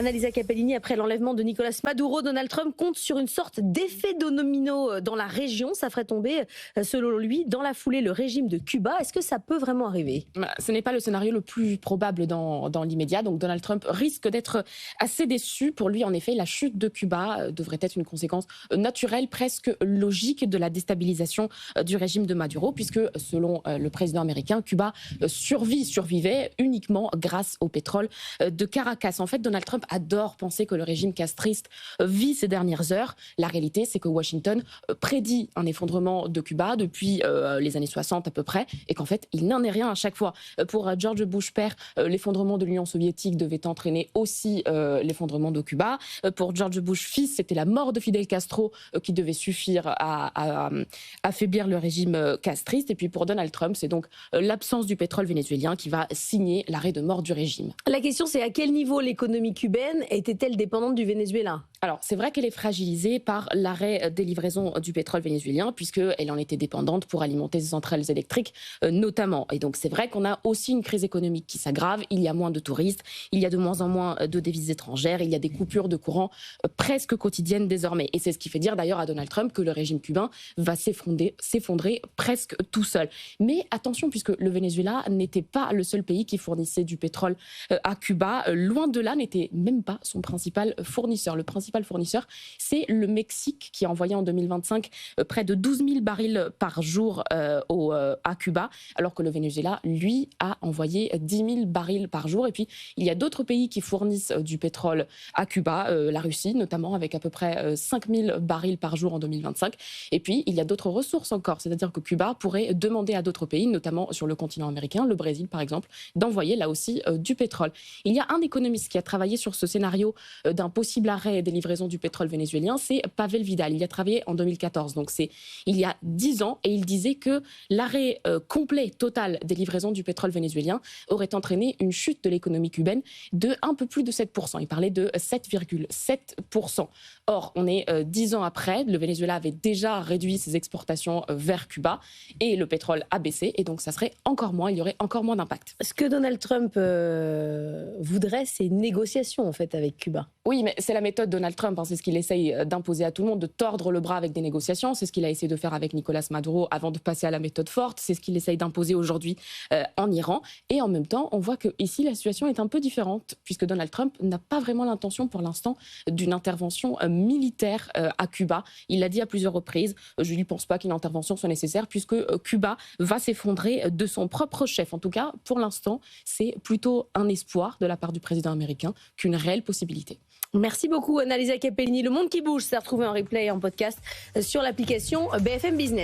Annalisa Capellini, après l'enlèvement de Nicolas Maduro, Donald Trump compte sur une sorte d'effet domino dans la région. Ça ferait tomber, selon lui, dans la foulée, le régime de Cuba. Est-ce que ça peut vraiment arriver ? Ce n'est pas le scénario le plus probable dans l'immédiat. Donc Donald Trump risque d'être assez déçu. Pour lui, en effet, la chute de Cuba devrait être une conséquence naturelle, presque logique de la déstabilisation du régime de Maduro, puisque selon le président américain, Cuba survivait uniquement grâce au pétrole de Caracas. En fait, Donald Trump adore penser que le régime castriste vit ces dernières heures. La réalité, c'est que Washington prédit un effondrement de Cuba depuis les années 60 à peu près, et qu'en fait, il n'en est rien à chaque fois. Pour George Bush père, l'effondrement de l'Union soviétique devait entraîner aussi l'effondrement de Cuba. Pour George Bush fils, c'était la mort de Fidel Castro qui devait suffire à affaiblir le régime castriste. Et puis pour Donald Trump, c'est donc l'absence du pétrole vénézuélien qui va signer l'arrêt de mort du régime. La question, c'est à quel niveau l'économie cubaine était-elle dépendante du Venezuela ? Alors, c'est vrai qu'elle est fragilisée par l'arrêt des livraisons du pétrole vénézuélien, puisqu'elle en était dépendante pour alimenter ses centrales électriques, notamment. Et donc, c'est vrai qu'on a aussi une crise économique qui s'aggrave. Il y a moins de touristes, il y a de moins en moins de devises étrangères, il y a des coupures de courant presque quotidiennes désormais. Et c'est ce qui fait dire d'ailleurs à Donald Trump que le régime cubain va s'effondrer presque tout seul. Mais attention, puisque le Venezuela n'était pas le seul pays qui fournissait du pétrole à Cuba. Loin de là, n'était même pas son principal fournisseur. Le principal fournisseur, c'est le Mexique qui a envoyé en 2025 près de 12 000 barils par jour à Cuba, alors que le Venezuela, lui, a envoyé 10 000 barils par jour. Et puis, il y a d'autres pays qui fournissent du pétrole à Cuba, la Russie notamment, avec à peu près 5 000 barils par jour en 2025. Et puis, il y a d'autres ressources encore, c'est-à-dire que Cuba pourrait demander à d'autres pays, notamment sur le continent américain, le Brésil par exemple, d'envoyer là aussi du pétrole. Il y a un économiste qui a travaillé sur ce scénario d'un possible arrêt des livraisons du pétrole vénézuélien, c'est Pavel Vidal. Il y a travaillé en 2014, donc c'est il y a 10 ans, et il disait que l'arrêt complet, total des livraisons du pétrole vénézuélien aurait entraîné une chute de l'économie cubaine de un peu plus de 7%. Il parlait de 7,7%. Or, on est 10 ans après, le Venezuela avait déjà réduit ses exportations vers Cuba, et le pétrole a baissé, et donc ça serait encore moins, il y aurait encore moins d'impact. Ce que Donald Trump voudrait, c'est une négociation en fait avec Cuba. Oui, mais c'est la méthode Donald Trump, c'est ce qu'il essaye d'imposer à tout le monde, de tordre le bras avec des négociations. C'est ce qu'il a essayé de faire avec Nicolas Maduro avant de passer à la méthode forte. C'est ce qu'il essaye d'imposer aujourd'hui en Iran. Et en même temps, on voit qu'ici, la situation est un peu différente, puisque Donald Trump n'a pas vraiment l'intention pour l'instant d'une intervention militaire à Cuba. Il l'a dit à plusieurs reprises. Je ne pense pas qu'une intervention soit nécessaire, puisque Cuba va s'effondrer de son propre chef. En tout cas, pour l'instant, c'est plutôt un espoir de la part du président américain qu'une réelle possibilité. Merci beaucoup Annalisa Capellini. Le monde qui bouge, c'est retrouvé en replay et en podcast sur l'application BFM Business.